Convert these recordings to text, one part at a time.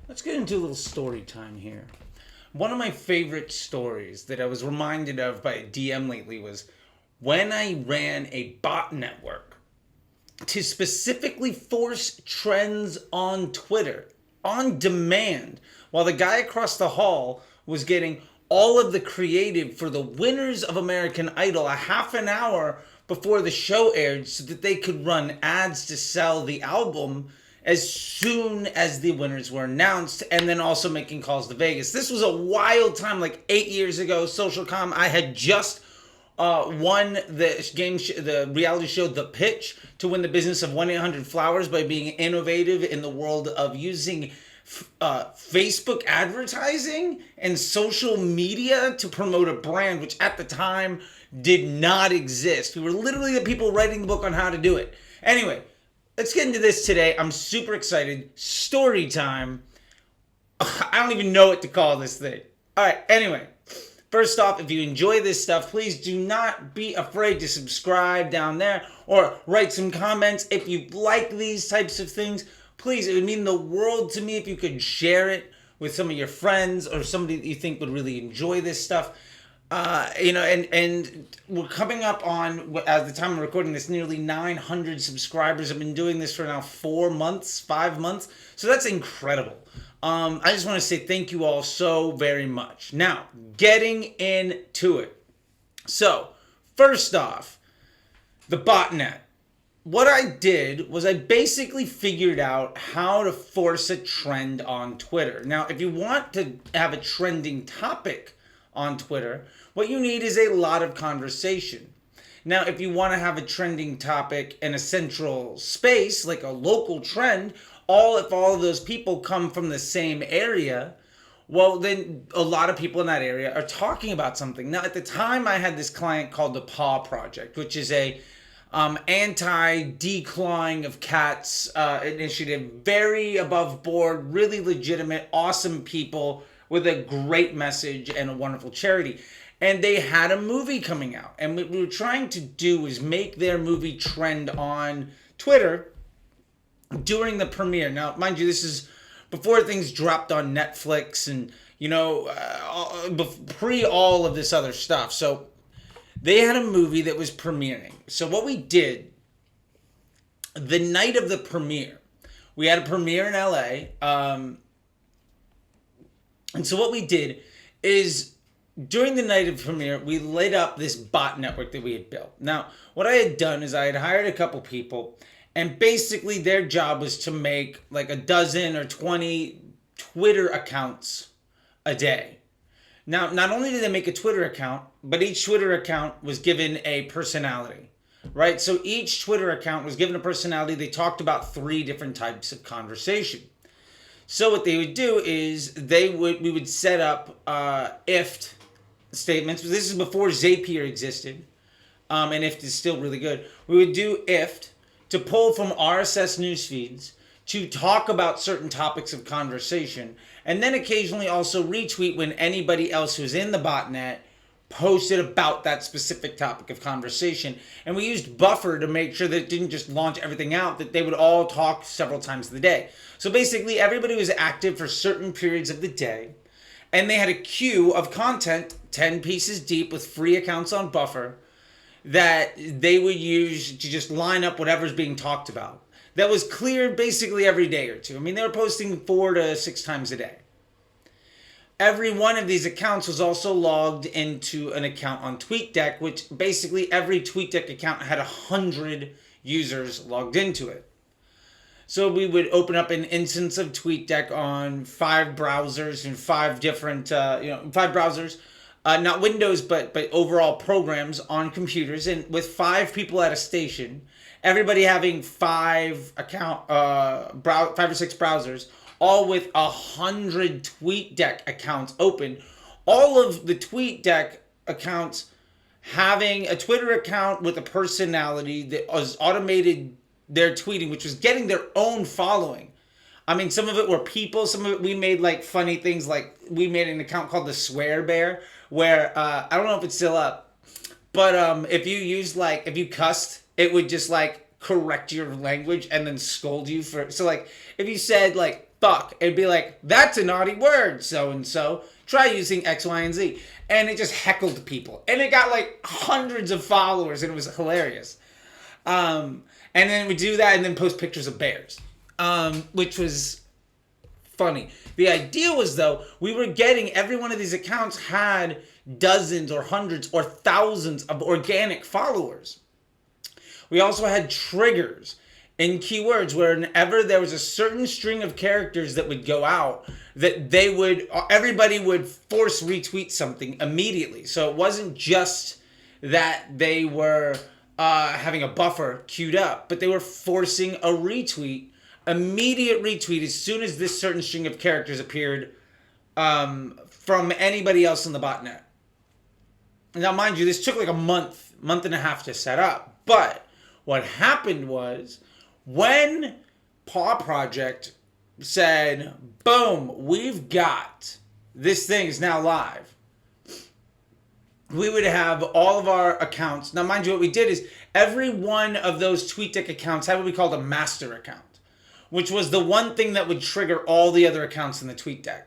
Let's get into a little story time here. One of my favorite stories that I was reminded of by a DM lately was when I ran a bot network to specifically force trends on Twitter on demand, while the guy across the hall was getting all of the creative for the winners of American Idol a half an hour before the show aired so that they could run ads to sell the album as soon as the winners were announced, and then also making calls to Vegas. This was a wild time, like 8 years ago. Socialcom, I had just won the reality show The Pitch to win the business of 1-800-Flowers by being innovative in the world of using Facebook advertising and social media to promote a brand, which at the time did not exist. We were literally the people writing the book on how to do it. Anyway, let's get into this today. I'm super excited. Story time. I don't even know what to call this thing. All right, anyway. First off, if you enjoy this stuff, please do not be afraid to subscribe down there or write some comments. If you like these types of things, please, it would mean the world to me if you could share it with some of your friends or somebody that you think would really enjoy this stuff. And we're coming up on, at the time of recording this, nearly 900 subscribers. I've been doing this for now 4 months, 5 months. So that's incredible. I just want to say thank you all so very much. Now, getting into it. So, first off, the botnet. What I did was I basically figured out how to force a trend on Twitter. Now, if you want to have a trending topic on Twitter, what you need is a lot of conversation. Now, if you want to have a trending topic in a central space, like a local trend, if all of those people come from the same area, well, then a lot of people in that area are talking about something. Now, at the time, I had this client called the Paw Project, which is a anti-declawing of cats initiative, very above board, really legitimate, awesome people with a great message and a wonderful charity. And they had a movie coming out. And what we were trying to do is make their movie trend on Twitter during the premiere. Now, mind you, this is before things dropped on Netflix and, pre all of this other stuff. So they had a movie that was premiering. So what we did, the night of the premiere, we had a premiere in LA. And so what we did is during the night of the premiere, we lit up this bot network that we had built. Now, what I had done is I had hired a couple people, and basically their job was to make like a dozen or 20 Twitter accounts a day. Now, not only did they make a Twitter account, but each Twitter account was given a personality, right? So each Twitter account was given a personality. They talked about 3 different types of conversation. So what they would do is we would set up IFT statements. This is before Zapier existed, and IFT is still really good. We would do IFT to pull from RSS news feeds to talk about certain topics of conversation, and then occasionally also retweet when anybody else who's in the botnet posted about that specific topic of conversation. And we used Buffer to make sure that it didn't just launch everything out, that they would all talk several times of the day. So basically everybody was active for certain periods of the day, and they had a queue of content, 10 pieces deep with free accounts on Buffer, that they would use to just line up whatever's being talked about. That was cleared basically every day or two. I mean, they were posting 4 to 6 times a day. Every one of these accounts was also logged into an account on TweetDeck, which basically every TweetDeck account had 100 users logged into it. So we would open up an instance of TweetDeck on 5 browsers and 5 different, 5 browsers, not Windows, but overall programs on computers, and with 5 people at a station, everybody having 5 or 6 browsers, all with 100 TweetDeck accounts open. All of the TweetDeck accounts having a Twitter account with a personality that was automated their tweeting, which was getting their own following. I mean, some of it were people, some of it we made like funny things, like we made an account called the Swear Bear, where I don't know if it's still up, but if you cussed, it would just like correct your language and then scold you for, so like if you said like fuck. It'd be like, that's a naughty word, so-and-so. Try using X, Y, and Z. And it just heckled people. And it got like hundreds of followers, and it was hilarious. And then we do that and then post pictures of bears, which was funny. The idea was, though, we were getting, every one of these accounts had dozens or hundreds or thousands of organic followers. We also had triggers in keywords whenever there was a certain string of characters that would go out, that everybody would force retweet something immediately. So it wasn't just that they were having a buffer queued up, but they were forcing a retweet, immediate retweet, as soon as this certain string of characters appeared from anybody else in the botnet. Now, mind you, this took like a month and a half to set up. But what happened was, when Paw Project said, boom, we've got, this thing is now live, we would have all of our accounts. Now, mind you, what we did is every one of those TweetDeck accounts had what we called a master account, which was the one thing that would trigger all the other accounts in the TweetDeck.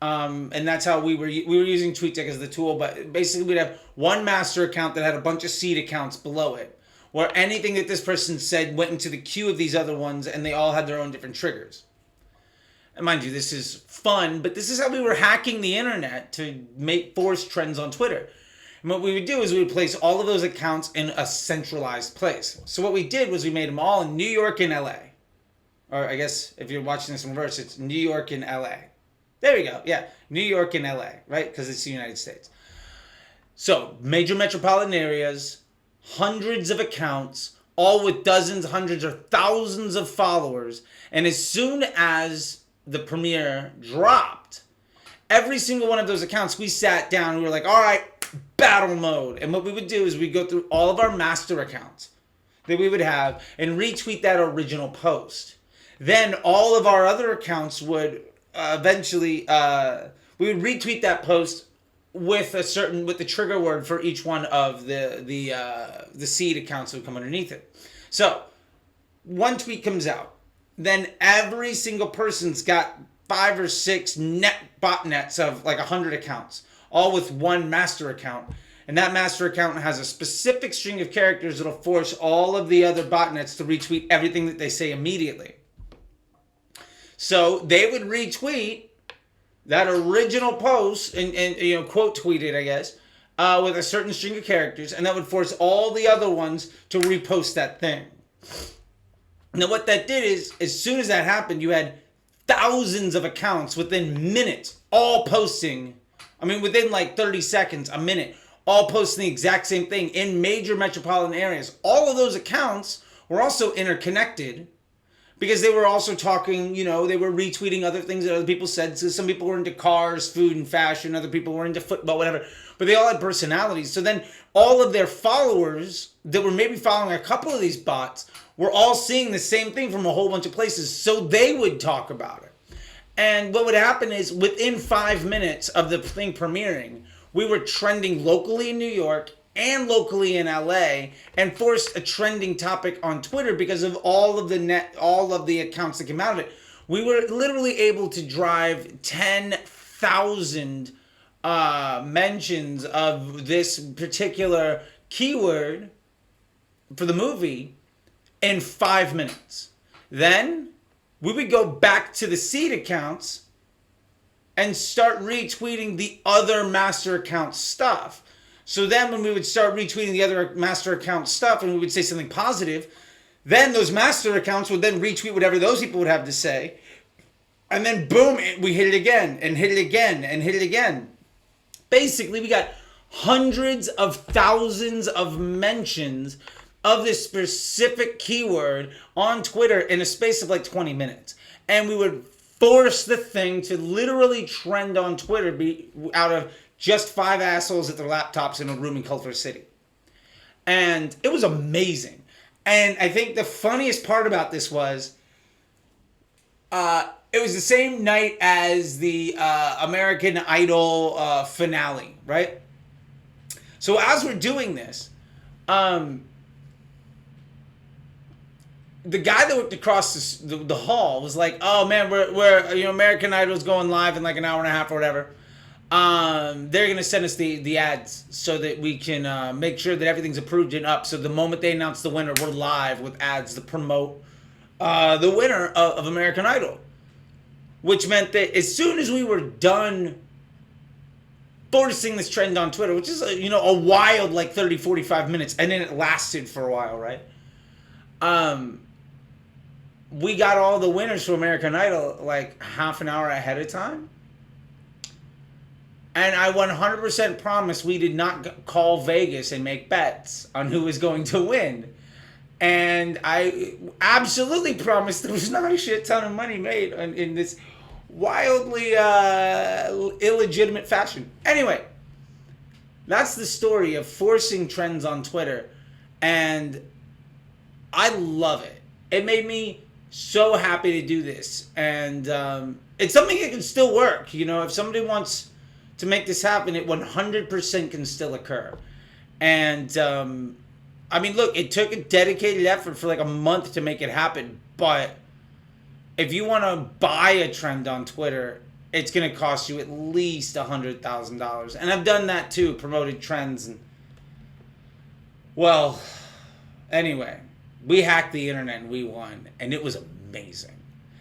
And that's how we were using TweetDeck as the tool. But basically, we'd have one master account that had a bunch of seed accounts below it, where anything that this person said went into the queue of these other ones, and they all had their own different triggers. And mind you, this is fun, but this is how we were hacking the internet to force trends on Twitter. And what we would do is we would place all of those accounts in a centralized place. So what we did was we made them all in New York and LA. Or I guess if you're watching this in reverse, it's New York and LA. There we go. Yeah, New York and LA, right? Because it's the United States. So major metropolitan areas, hundreds of accounts, all with dozens, hundreds, or thousands of followers. And as soon as the premiere dropped, every single one of those accounts, we sat down and we were like, all right, battle mode. And what we would do is we'd go through all of our master accounts that we would have and retweet that original post. Then all of our other accounts would eventually, we would retweet that post with the trigger word for each one of the seed accounts that would come underneath it. So one tweet comes out, then every single person's got 5 or 6 botnets of like 100 accounts, all with one master account. And that master account has a specific string of characters that'll force all of the other botnets to retweet everything that they say immediately. So they would retweet that original post and quote tweet it, I guess, with a certain string of characters, and that would force all the other ones to repost that thing. Now what that did is, as soon as that happened, you had thousands of accounts within minutes, all posting, within like 30 seconds, a minute, all posting the exact same thing in major metropolitan areas. All of those accounts were also interconnected, because they were also talking, they were retweeting other things that other people said. So some people were into cars, food, and fashion. Other people were into football, whatever. But they all had personalities. So then all of their followers that were maybe following a couple of these bots were all seeing the same thing from a whole bunch of places. So they would talk about it. And what would happen is, within 5 minutes of the thing premiering, we were trending locally in New York and locally in LA, and forced a trending topic on Twitter because of all of the accounts that came out of it. We were literally able to drive 10,000 mentions of this particular keyword for the movie in 5 minutes. Then we would go back to the seed accounts and start retweeting the other master account stuff. So then when we would start retweeting the other master account stuff and we would say something positive, then those master accounts would then retweet whatever those people would have to say. And then boom, we hit it again and hit it again and hit it again. Basically, we got hundreds of thousands of mentions of this specific keyword on Twitter in a space of like 20 minutes. And we would force the thing to literally trend on Twitter out of just 5 assholes at their laptops in a room in Culver City. And it was amazing. And I think the funniest part about this was, it was the same night as the American Idol finale, right? So as we're doing this, the guy that worked across the hall was like, "Oh man, we're American Idol's going live in like an hour and a half or whatever. They're gonna send us the ads so that we can make sure that everything's approved and up. So the moment they announce the winner, we're live with ads to promote the winner of American Idol." Which meant that as soon as we were done forcing this trend on Twitter, which is a wild like 30, 45 minutes, and then it lasted for a while, right? We got all the winners for American Idol like half an hour ahead of time. And I 100% promise we did not call Vegas and make bets on who was going to win. And I absolutely promise there was not a shit ton of money made in this wildly illegitimate fashion. Anyway, that's the story of forcing trends on Twitter. And I love it. It made me so happy to do this. And it's something that can still work. If somebody wants to make this happen, it 100% can still occur. And look, it took a dedicated effort for like a month to make it happen. But if you want to buy a trend on Twitter, it's going to cost you at least $100,000. And I've done that too, promoted trends. And well, anyway, we hacked the internet and we won. And it was amazing.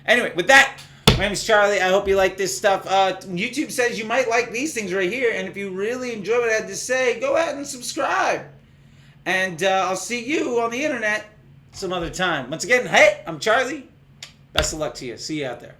Anyway, with that, my name is Charlie. I hope you like this stuff. YouTube says you might like these things right here. And if you really enjoy what I had to say, go ahead and subscribe. And I'll see you on the internet some other time. Once again, hey, I'm Charlie. Best of luck to you. See you out there.